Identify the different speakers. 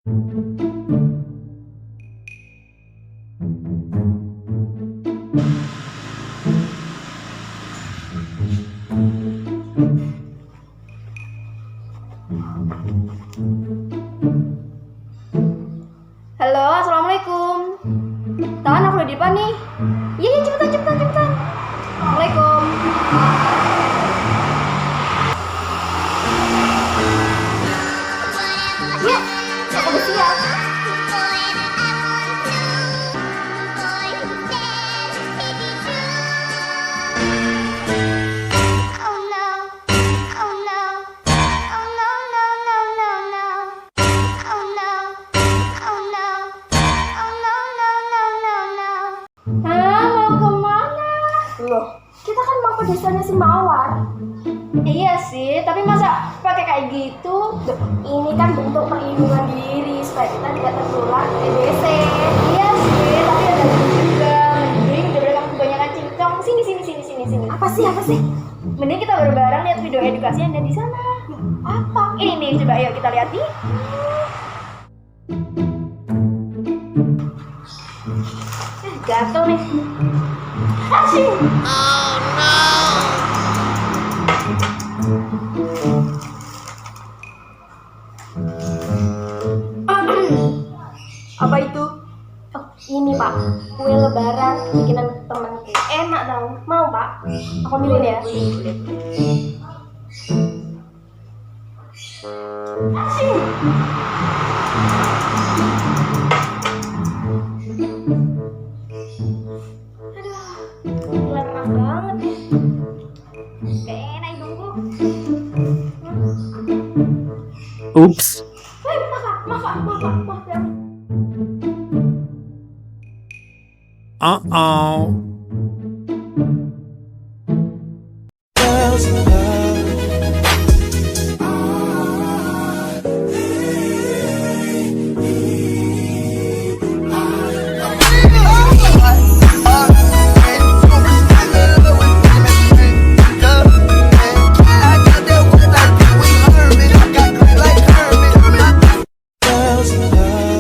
Speaker 1: Halo, assalamualaikum. Tahan aku di depan nih. Iya, cepetan. Assalamualaikum. Ya, aku udah siap. Mau kemana? Loh, kita kan mau ke desanya si Mawar. Iya sih, tapi masa pakai kayak gitu? Duh, ini kan bentuk perlindungan diri supaya kita tidak tertular TBC. Iya sih, tapi ada juga mending daripada kamu kebanyakan cincong. Sini. Apa sih? Mending kita bareng-bareng lihat video edukasi yang ada di sana. Apa? Ini nih, coba ayo kita lihat nih. Gatel nih. Asyik. Oh no. Apa itu? Oh, ini Pak, kue lebaran bikinan temanku. Enak tau. Mau Pak? Aku ambilin ya. Asyik. Larang banget ya. Enak hidungku.
Speaker 2: Oops.
Speaker 1: Maaf ya.
Speaker 2: Uh-oh.
Speaker 3: Girls